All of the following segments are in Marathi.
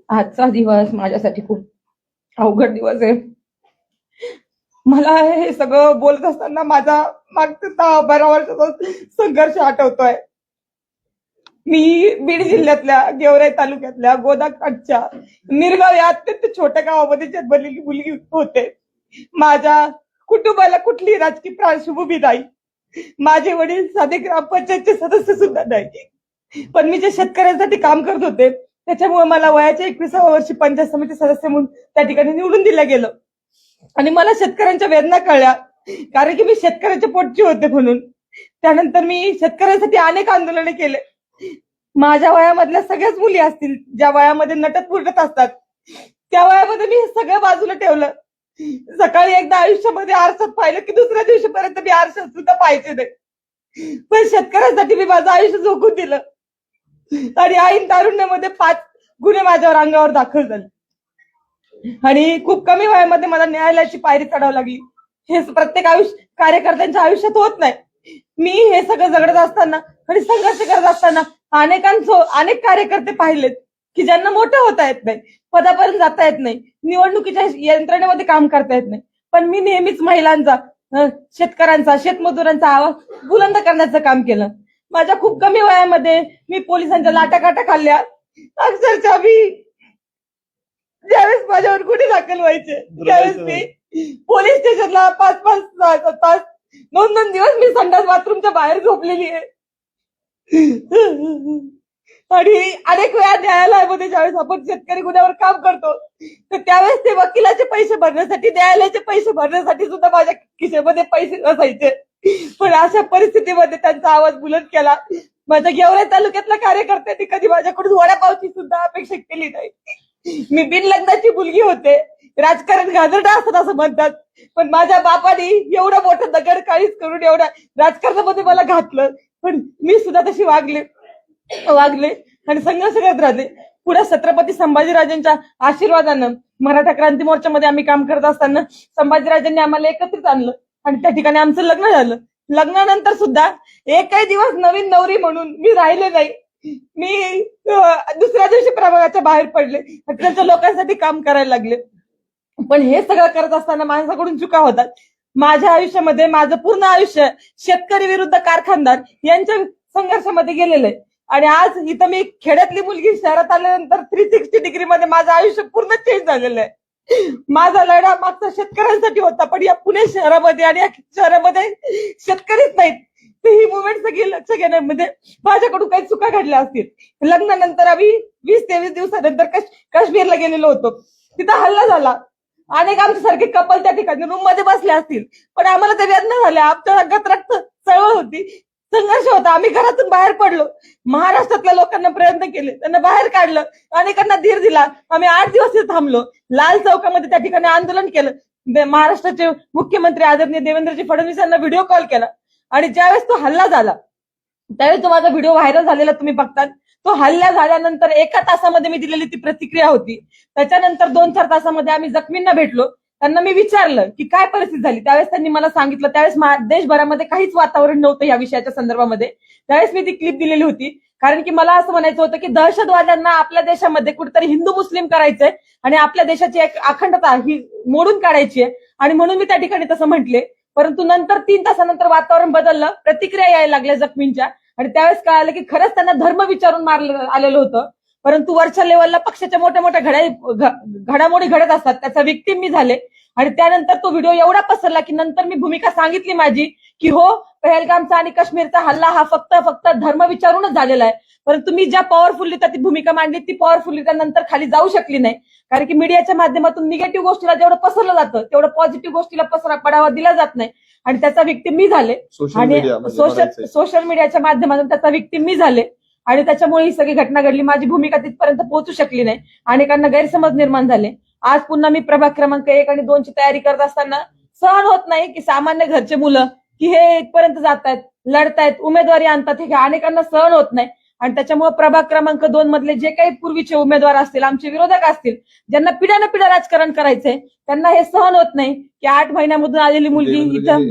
आजचा दिवस माझ्यासाठी खूप अवघड दिवस आहे. मला हे सगळं बोलत असताना माझा मागच्या 10-12 वर्षाचा संघर्ष आठवतोय. मी बीड जिल्ह्यातल्या गेवराई तालुक्यातल्या गोदाकाठच्या निरगाव या अत्यंत छोट्या गावामध्ये जन्मलेली मुलगी होते. माझ्या कुटुंबाला कुठलीही राजकीय पार्श्वभूमी नाही. माझे वडील साधे ग्रामपंचायतचे सदस्य सुद्धा नाही. पण मी जे शेतकऱ्यांसाठी काम करत होते त्याच्यामुळे मला वयाच्या 21व्या वर्षी पंचायत समिती सदस्य म्हणून त्या ठिकाणी निवडून दिलं गेलं. आणि मला शेतकऱ्यांच्या वेदना कळल्या, कारण की मी शेतकऱ्याच्या पोटची होते म्हणून. त्यानंतर मी शेतकऱ्यांसाठी अनेक आंदोलने केले. माझ्या वयामधल्या सगळ्याच मुली असतील ज्या वयामध्ये नटत फुटत असतात, त्या वयामध्ये मी हे सगळं बाजूला ठेवलं. सकाळी एकदा आयुष्यामध्ये आरशात पाहिलं की दुसऱ्या दिवशीपर्यंत मी आरशात सुद्धा पाहायचे नाही. पण शेतकऱ्यांसाठी मी माझं आयुष्य झोकून दिलं. आणि ऐन तारुण्यामध्ये 5 गुन्हे माझ्यावर अंगावर दाखल झाले. आणि खूप कमी वयामध्ये मला न्यायालयाची पायरी चढावं लागली. हे प्रत्येक कार्यकर्त्यांच्या आयुष्यात होत नाही. मी हे सगळं जगत असताना आणि संघर्ष करत असताना अनेक कार्यकर्ते पाहिलेत की ज्यांना मोठं होता येत नाही, पदापर्यंत जाता येत नाही, निवडणुकीच्या यंत्रणेमध्ये काम करता येत नाही. पण मी नेहमीच महिलांचा, शेतकऱ्यांचा, शेतमजुरांचा आवाज बुलंद करण्याचं काम केलं. माझ्या खूप कमी वयामध्ये मी पोलिसांच्या लाटाकाटा खाल्ल्या. अक्षरशः मी ज्यावेळेस माझ्यावर गुन्हे दाखल व्हायचे त्यावेळेस मी पोलीस स्टेशनला 5-5 तास 2-2 दिवस मी संडास बाथरूमच्या बाहेर झोपलेली आहे. आणि अनेक वेळा न्यायालयामध्ये ज्यावेळेस आपण शेतकरी गुन्ह्यावर काम करतो तर त्यावेळेस ते वकिलाचे पैसे भरण्यासाठी, न्यायालयाचे पैसे भरण्यासाठी सुद्धा माझ्या खिशेमध्ये पैसे नसायचे. पण अशा परिस्थितीमध्ये त्यांचा आवाज बुलंद केला. माझ्या गेवराई तालुक्यातल्या कार्यकर्त्यांनी कधी माझ्याकडून वडापावची सुद्धा अपेक्षा केली नाही. मी बिनलग्नाची मुलगी होते. राजकारण घाणेरडं असतं असं म्हणतात, पण माझ्या बापाने एवढं मोठं दगड काळीच करून एवढ्या राजकारणामध्ये मला घातलं. पण मी सुद्धा तशी वागले आणि संघर्ष करत राहते. पुढे छत्रपती संभाजीराजांच्या आशीर्वादानं मराठा क्रांती मोर्चामध्ये आम्ही काम करत असताना संभाजीराजांनी आम्हाला एकत्रित आणलं आणि त्या ठिकाणी आमचं लग्न झालं. लग्नानंतर सुद्धा एकही दिवस नवीन नवरी म्हणून मी राहिले नाही. मी दुसऱ्या दिवशी प्रभागाच्या बाहेर पडले, त्यांच्या लोकांसाठी काम करायला लागले. पण हे सगळं करत असताना माझ्याकडून चुका होतात. माझ्या आयुष्यामध्ये माझं पूर्ण आयुष्य शेतकरी विरुद्ध कारखानदार यांच्या संघर्षामध्ये गेलेलं आहे. आणि आज इथं मी खेड्यातली मुलगी शहरात आल्यानंतर 360 डिग्रीमध्ये माझं आयुष्य पूर्ण चेंज झालेलं आहे. माझा लढा मागचा शेतकऱ्यांसाठी होता, पण या पुणे शहरामध्ये आणि या शहरामध्ये शेतकरीच नाहीत. तर ही मुवमेंट सगळी लक्ष घेण्यामध्ये माझ्याकडून काही चुका घडल्या असतील. लग्नानंतर आम्ही 20-23 दिवसानंतर काश्मीरला गेलेलो होतो. तिथं हल्ला झाला. अनेक आमच्यासारखे कपल त्या ठिकाणी रूम मध्ये बसले असतील, पण आम्हाला ते वेदना झाल्या. आमच्या रक्तात रक्त चळवळ होती, संघर्ष होता. आम्ही घरातून बाहेर पडलो. महाराष्ट्रातल्या लोकांना प्रयत्न केले, त्यांना बाहेर काढलं, अनेकांना धीर दिला. आम्ही 8 दिवस तिथे थांबलो. लाल चौकामध्ये त्या ठिकाणी आंदोलन केलं. महाराष्ट्राचे मुख्यमंत्री आदरणीय देवेंद्रजी फडणवीस यांना व्हिडिओ कॉल केला. आणि ज्यावेळेस तो हल्ला झाला त्यावेळेस तो माझा व्हिडिओ व्हायरल झालेला तुम्ही बघतात. तो हल्ला झाल्यानंतर 1 तासामध्ये मी दिलेली ती प्रतिक्रिया होती. त्याच्यानंतर 2-4 तासामध्ये आम्ही जखमींना भेटलो. त्यांना मी विचारलं की काय परिस्थिती झाली. त्यावेळेस त्यांनी मला सांगितलं. त्यावेळेस देशभरामध्ये काहीच वातावरण नव्हतं या विषयाच्या संदर्भामध्ये. त्यावेळेस मी ती क्लिप दिलेली होती, कारण की मला असं म्हणायचं होतं की दहशतवाद्यांना आपल्या देशामध्ये कुठेतरी हिंदू मुस्लिम करायचंय आणि आपल्या देशाची एक अखंडता ही मोडून काढायची आहे. आणि म्हणून मी त्या ठिकाणी तसं म्हटले. परंतु नंतर 3 तासानंतर वातावरण बदललं, प्रतिक्रिया यायला लागल्या जखमींच्या. आणि त्यावेळेस कळालं की खरंच त्यांना धर्म विचारून मारलं आलेलं होतं. परंतु वरच्या लेवलला पक्षाच्या मोठ्या मोठ्या घडामोडी घडत असतात, त्याचा विक्टीम मी झाले. आणि त्यानंतर तो व्हिडिओ एवढा पसरला की नंतर मी भूमिका सांगितली माझी की हो, पहलगामचा आणि काश्मीरचा हल्ला हा फक्त धर्म विचारूनच झालेला आहे. परंतु मी ज्या पॉवरफुली ती भूमिका मांडली ती पॉवरफुली नंतर खाली जाऊ शकली नाही, कारण की मीडियाच्या माध्यमातून निगेटिव्ह गोष्टीला जेवढं पसरलं जातं तेवढं पॉझिटिव्ह गोष्टीला पडावा दिला जात नाही. आणि त्याचा विक्टीम मी झाले. आणि सोशल मीडियाच्या माध्यमातून त्याचा विक्टीम मी झाले. आणि त्याच्यामुळे ही सगळी घटना घडली. माझी भूमिका तिथपर्यंत पोहोचू शकली नाही. अनेकांना गैरसमज निर्माण झाले. आज पुन्हा मी प्रभाग क्रमांक 1 आणि 2 ची तयारी करत असताना सहन होत नाही की सामान्य घरचे मुलं की हे इथपर्यंत जातायत, लढतायत, उमेदवारी आणतात, हे अनेकांना सहन होत नाही. आणि त्याच्यामुळे प्रभाग क्रमांक 2 मधले जे काही पूर्वीचे उमेदवार असतील, आमचे विरोधक असतील, ज्यांना पिढ्यानपिढ्या राजकारण करायचंय, त्यांना हे सहन होत नाही की 8 महिन्यामधून आलेली मुलगी इथं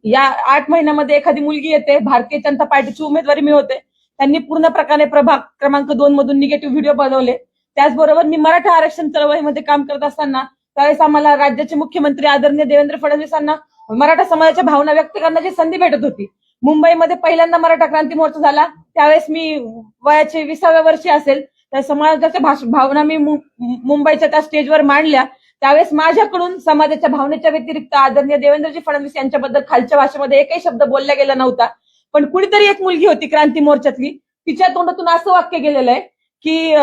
या 8 महिन्यामध्ये एखादी मुलगी येते. भारतीय जनता पार्टीची उमेदवारी मी होते. त्यांनी पूर्ण प्रकारे प्रभाग क्रमांक 2 मधून निगेटिव्ह व्हिडिओ बनवले. त्याचबरोबर मी मराठा आरक्षण चळवळीमध्ये काम करत असताना त्यावेळेस आम्हाला राज्याचे मुख्यमंत्री आदरणीय देवेंद्र फडणवीसांना मराठा समाजाच्या भावना व्यक्त करण्याची संधी भेटत होती. मुंबईमध्ये पहिल्यांदा मराठा क्रांती मोर्चा झाला, त्यावेळेस मी वयाचे 20व्या वर्षी असेल. त्या समाजाच्या भावना मी मुंबईच्या त्या स्टेजवर मांडल्या. त्यावेळेस माझ्याकडून समाजाच्या भावनेच्या व्यतिरिक्त आदरणीय देवेंद्रजी फडणवीस यांच्याबद्दल खालच्या भाषेमध्ये एकही शब्द बोलला गेला नव्हता. पण कुणीतरी एक मुलगी होती क्रांती मोर्चातली, तिच्या तोंडातून असं वाक्य गेलेलं आहे की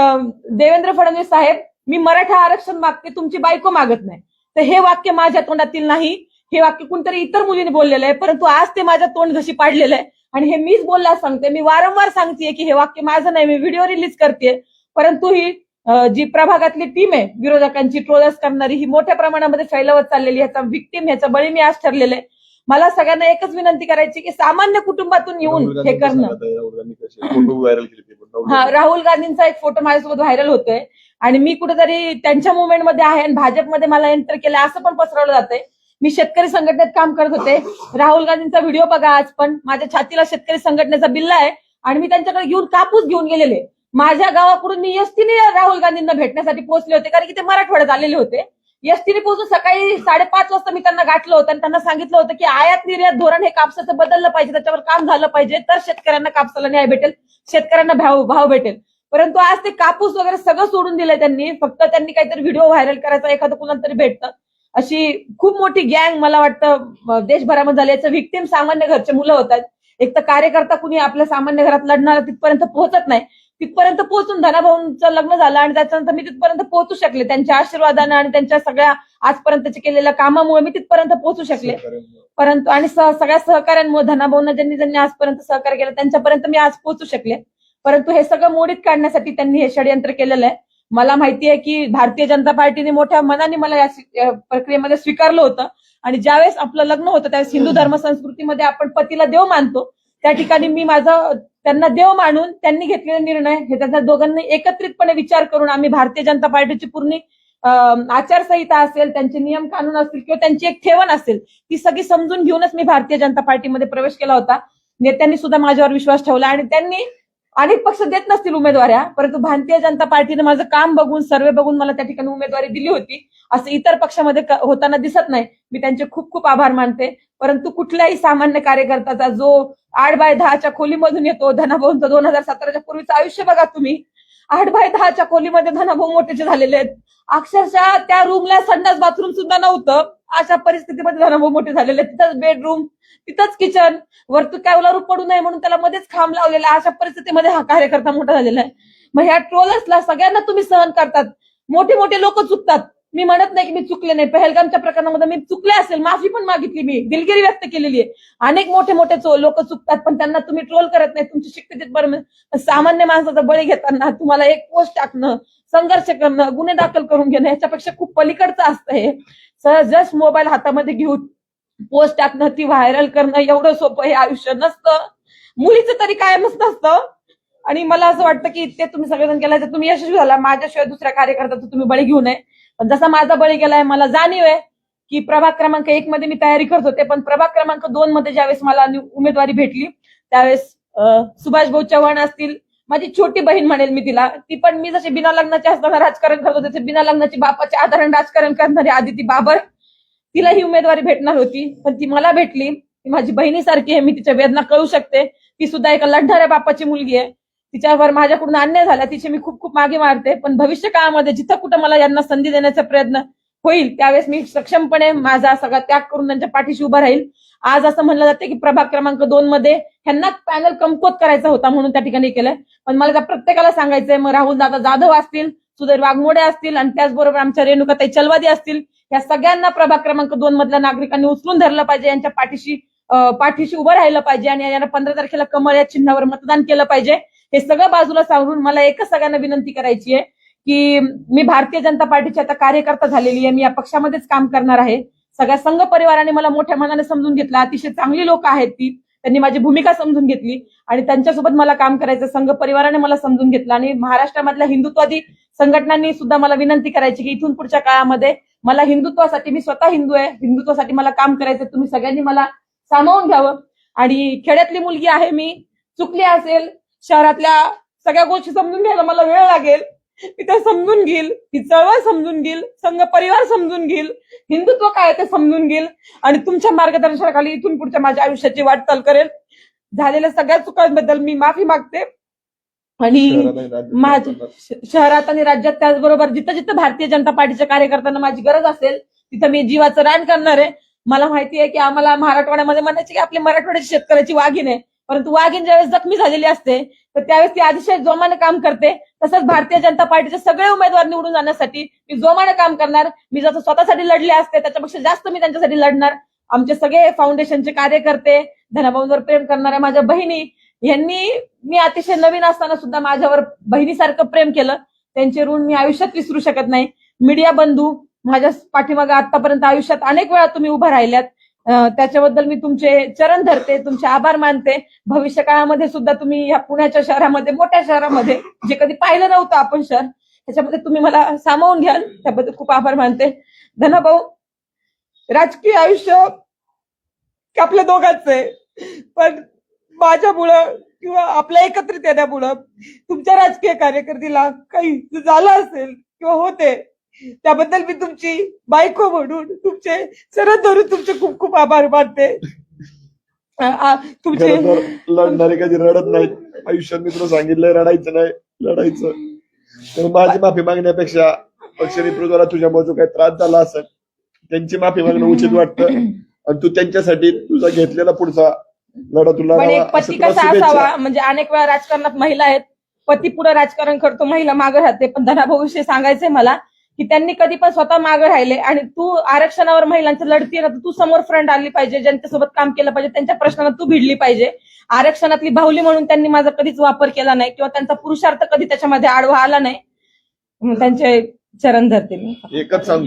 देवेंद्र फडणवीस साहेब, मी मराठा आरक्षण मागते, तुमची बायको मागत नाही. तर हे वाक्य माझ्या तोंडातील नाही, हे वाक्य कुणीतरी इतर मुलीने बोललेलं आहे. परंतु आज ते माझ्या तोंड घशी पाडलेलं आहे आणि हे मीच बोलला सांगते. मी वारंवार सांगतेय की हे वाक्य माझं नाही, मी व्हिडिओ रिलीज करते. परंतु ही जी प्रभागातली टीम आहे विरोधकांची ट्रोलर्स करणारी, ही मोठ्या प्रमाणामध्ये फैलवत चाललेली, ह्याचा विक्टीम, ह्याचा बळी मी आज ठरलेलं आहे. मला सगळ्यांना एकच विनंती करायची की सामान्य कुटुंबातून येऊन हे करणं. राहुल गांधींचा एक फोटो माझ्यासोबत व्हायरल होतोय आणि मी कुठेतरी त्यांच्या मुवमेंटमध्ये आहे आणि भाजपमध्ये मला एंटर केलं असं पण पसरवलं जातंय. मी शेतकरी संघटनेत काम करत होते. राहुल गांधींचा व्हिडिओ बघा, आज पण माझ्या छातीला शेतकरी संघटनेचा बिल्ला आहे आणि मी त्यांच्याकडे घेऊन कापूस घेऊन गेलेले. माझ्या गावाकडून मी एसटीने राहुल गांधींना भेटण्यासाठी पोहोचले होते, कारण की ते मराठवाड्यात आलेले होते. एसटीने पोहोचून सकाळी 5:30 वाजता मी त्यांना गाठलं होतं आणि त्यांना सांगितलं होतं की आयात निर्यात धोरण हे कापसाचं बदललं पाहिजे, त्याच्यावर काम झालं पाहिजे, तर शेतकऱ्यांना कापसाला न्याय भेटेल, शेतकऱ्यांना भाव भेटेल. परंतु आज ते कापूस वगैरे सगळं सोडून दिलंय त्यांनी. फक्त त्यांनी काहीतरी व्हिडिओ व्हायरल करायचा, एखादं कुणाला तरी भेटतं. अशी खूप मोठी गँग मला वाटतं देशभरामध्ये झाली. याचं व्हिक्टीम सामान्य घरचे मुलं होतात. एक तर कार्यकर्ता कुणी आपल्या सामान्य घरात लढणारा तिथपर्यंत पोहोचत नाही. तिथपर्यंत पोहोचून धनाभाऊंचं लग्न झालं आणि त्याच्यानंतर मी तिथपर्यंत पोहोचू शकले. त्यांच्या आशीर्वादानं आणि त्यांच्या सगळ्या आजपर्यंतच्या केलेल्या कामामुळे मी तिथपर्यंत पोहोचू शकले. परंतु आणि सगळ्या सहकार्यांमुळे धनाभाऊंना ज्यांनी आजपर्यंत सहकार्य केलं त्यांच्यापर्यंत मी आज पोहोचू शकले. परंतु हे सगळं मोडीत काढण्यासाठी त्यांनी हे षडयंत्र केलेलं आहे. मला माहिती आहे की भारतीय जनता पार्टीने मोठ्या मनाने मला या प्रक्रियेमध्ये स्वीकारलं होतं आणि ज्यावेळेस आपलं लग्न होतं त्यावेळेस हिंदू धर्म संस्कृतीमध्ये आपण पतीला देव मानतो. त्या ठिकाणी मी त्यांना देव मानून त्यांनी घेतलेला निर्णय हे त्यांच्या दोघांनी एकत्रितपणे विचार करून आम्ही भारतीय जनता पार्टीची पूर्ण आचारसंहिता असेल, त्यांचे नियम कानून असतील किंवा त्यांची एक ठेवण असेल, ती सगळी समजून घेऊनच मी भारतीय जनता पार्टीमध्ये प्रवेश केला होता. नेत्यांनी सुद्धा माझ्यावर विश्वास ठेवला आणि त्यांनी अनेक पक्ष देत नसतील उमेदवाऱ्या, परंतु भारतीय जनता पार्टीने माझं काम बघून, सर्वे बघून मला त्या ठिकाणी उमेदवारी दिली होती. असं इतर पक्षामध्ये होताना दिसत नाही. मी त्यांचे खूप खूप आभार मानते. परंतु कुठल्याही सामान्य कार्यकर्त्याचा जो 8x10च्या खोलीमधून येतो, धनाभाऊंचं 2017च्या पूर्वीचं आयुष्य बघा तुम्ही. 8x10च्या खोलीमध्ये धनाभाऊ मोठेचे झालेले आहेत. अक्षरशः त्या रूमला संडास बाथरूम सुद्धा नव्हतं. अशा परिस्थितीमध्ये धनाभाऊ मोठे झालेले आहेत. तिथंच बेडरूम, तिथंच किचन, वरतून काय ओलारू पडू नये म्हणून त्याला मध्येच खांब लावलेला. अशा परिस्थितीमध्ये हा कार्यकर्ता मोठा झालेला आहे. मग ह्या ट्रोलर्सला सगळ्यांना तुम्ही सहन करतात. मोठे मोठे लोक चुकतात. मी म्हणत नाही की मी चुकले नाही. पहलगामच्या प्रकरणामध्ये मी चुकले असेल, माफी पण मागितली, मी दिलगिरी व्यक्त केलेली आहे. अनेक मोठे मोठे लोक चुकतात, पण त्यांना तुम्ही ट्रोल करत नाही. तुमची शिक्षित बरं, सामान्य माणसाचा बळी घेताना तुम्हाला एक पोस्ट टाकणं, संघर्ष करणं, गुन्हे दाखल करून घेणं याच्यापेक्षा खूप पलीकडचं असतं हे. जस्ट मोबाईल हातामध्ये घेऊन पोस्ट टाकणं, ती व्हायरल करणं एवढं सोपं हे आयुष्य नसतं. मुलीचं तरी कायमच नसतं. आणि मला असं वाटतं की ते तुम्ही सगळेजण केलं तर तुम्ही यशस्वी झाला. माझ्याशिवाय दुसऱ्या कार्यकर्त्याचा तुम्ही बळी घेऊ नये. पण जसा माझा बळी गेलाय, मला जाणीव आहे की प्रभाग क्रमांक 1 मध्ये मी तयारी करत होते, पण प्रभाग क्रमांक 2 मध्ये ज्यावेळेस मला उमेदवारी भेटली त्यावेळेस सुभाष भाऊ चव्हाण असतील, माझी छोटी बहीण म्हणेल मी तिला, ती पण मी जसे बिना लग्नाचे असताना राजकारण करत होते, बिना लग्नाची बापाचे आधारण राजकारण करणारी आदिती बाबर, तिला ही उमेदवारी भेटणार होती, पण ती मला भेटली. ती माझी बहिणीसारखी आहे, मी तिच्या वेदना कळू शकते. ती सुद्धा एका लढणाऱ्या बापाची मुलगी आहे. तिच्यावर माझ्याकडून अन्याय झाला, तिचे मी खूप खूप मागे मारते. पण भविष्य काळामध्ये जिथं कुठं मला यांना संधी देण्याचा प्रयत्न होईल त्यावेळेस मी सक्षमपणे माझा सगळा त्याग करून त्यांच्या पाठीशी उभा राहील. आज असं म्हणलं जाते की प्रभाग क्रमांक 2 मध्ये ह्यांना पॅनल कमकुवत करायचा होता म्हणून त्या ठिकाणी केलंय. पण मला त्या प्रत्येकाला सांगायचंय, मग राहुल दादा जाधव असतील, सुधीर वाघमोडे असतील आणि त्याचबरोबर आमच्या रेणुकाताई चलवादी असतील, या सगळ्यांना प्रभाग क्रमांक 2 मधल्या नागरिकांनी उचलून धरलं पाहिजे, यांच्या पाठीशी उभं राहिलं पाहिजे आणि यांना 15 तारखेला कमळ या चिन्हावर मतदान केलं पाहिजे. हे सगळं बाजूला सांगून मला एकच सगळ्यांना विनंती करायची आहे की मी भारतीय जनता पार्टीची आता कार्यकर्ता झालेली आहे. मी या पक्षामध्येच काम करणार आहे. सगळ्या संघ परिवाराने मला मोठ्या मनाने समजून घेतलं. अतिशय चांगली लोक आहेत ती, त्यांनी माझी भूमिका समजून घेतली आणि त्यांच्यासोबत मला काम करायचं. संघ परिवाराने मला समजून घेतलं आणि महाराष्ट्रामधल्या हिंदुत्ववादी संघटनांनी सुद्धा मला विनंती करायची की इथून पुढच्या काळामध्ये मला हिंदुत्वासाठी, मी स्वतः हिंदू आहे, हिंदुत्वासाठी मला काम करायचं. तुम्ही सगळ्यांनी मला सामावून घ्यावं. आणि खेड्यातली मुलगी आहे मी, चुकली असेल, शहरातल्या सगळ्या गोष्टी समजून घ्यायला मला वेळ लागेल. मी त्या समजून घेईल, ही चळवळ समजून घेईल, संघ परिवार समजून घेईल, हिंदुत्व काय ते समजून घेईल आणि तुमच्या मार्गदर्शनाखाली इथून पुढच्या माझ्या आयुष्याची वाटचाल करेल. झालेल्या सगळ्या चुकांबद्दल मी माफी मागते आणि शहरात आणि राज्यात त्याचबरोबर जिथं जिथं भारतीय जनता पार्टीच्या कार्यकर्त्यांना माझी गरज असेल तिथं मी जीवाचं रान करणार आहे. मला माहिती आहे की आम्हाला मराठवाड्यामध्ये म्हणायचे की आपली मराठवाड्याची शेतकऱ्याची वाघीण आहे, परंतु वाघीण ज्यावेळेस जखमी झालेली असते तर त्यावेळेस ती अतिशय जोमाने काम करते. तसंच भारतीय जनता पार्टीचे सगळे उमेदवार निवडून जाण्यासाठी मी जोमाने काम करणार. मी जसं स्वतःसाठी लढले असते त्याच्यापेक्षा जास्त मी त्यांच्यासाठी लढणार. आमचे सगळे फाउंडेशनचे कार्यकर्ते, धनाभाऊंवर प्रेम करणाऱ्या माझ्या बहिणी यांनी मी अतिशय नवीन असताना सुद्धा माझ्यावर बहिणीसारखं प्रेम केलं. त्यांचे ऋण मी आयुष्यात विसरू शकत नाही. मीडिया बंधू माझ्या पाठीमागे आतापर्यंत आयुष्यात अनेक वेळा तुम्ही उभा राहिल्यात, त्याच्याबद्दल मी तुमचे चरण धरते, तुमचे आभार मानते. भविष्य काळामध्ये सुद्धा तुम्ही या पुण्याच्या शहरामध्ये, मोठ्या शहरामध्ये जे कधी पाहिलं नव्हतं आपण शहर, त्याच्यामध्ये तुम्ही मला सामावून घ्याल, त्याबद्दल खूप आभार मानते. धनाभाऊ, राजकीय आयुष्य आपल्या दोघांचं आहे, पण माझ्यामुळं किंवा आपल्या एकत्रित येण्यामुळं तुमच्या राजकीय कारकिर्दीला काही झालं असेल किंवा होते, त्याबद्दल मी तुमची बायको म्हणून तुमचे चरण धरून तुमचे खूप खूप आभार मानते. तुमचे लढणारे कधी रडत नाहीत. आयुष्यात मी तुला सांगितलंय रडायचं नाही, लढायचं. तर माझी माफी मागण्यापेक्षा पक्ष नेतृत्वाला तुझ्यामुळे जो काही त्रास झाला असेल त्यांची माफी मागणं उचित वाटतं आणि तू त्यांच्यासाठी तुझा घेतलेला पुढचा लढा तुला पण एक पती कसा असावा, म्हणजे अनेक वेळा राजकारणात महिला आहेत, पती पुढे राजकारण करतो, महिला मागे राहते. पण धनाभाऊ विषयी सांगायचंय मला की त्यांनी कधी पण स्वतः मागे राहिले आणि तू आरक्षणावर महिलांची लढती ना, तर तू समोर फ्रंट आली पाहिजे, ज्यांच्यासोबत काम केलं पाहिजे, त्यांच्या प्रश्नांना तू भिडली पाहिजे. आरक्षणातली बाहुली म्हणून त्यांनी माझा कधीच वापर केला नाही किंवा त्यांचा पुरुषार्थ कधी त्याच्यामध्ये आडवा आला नाही. त्यांचे चरण धरते मी. एकच सांग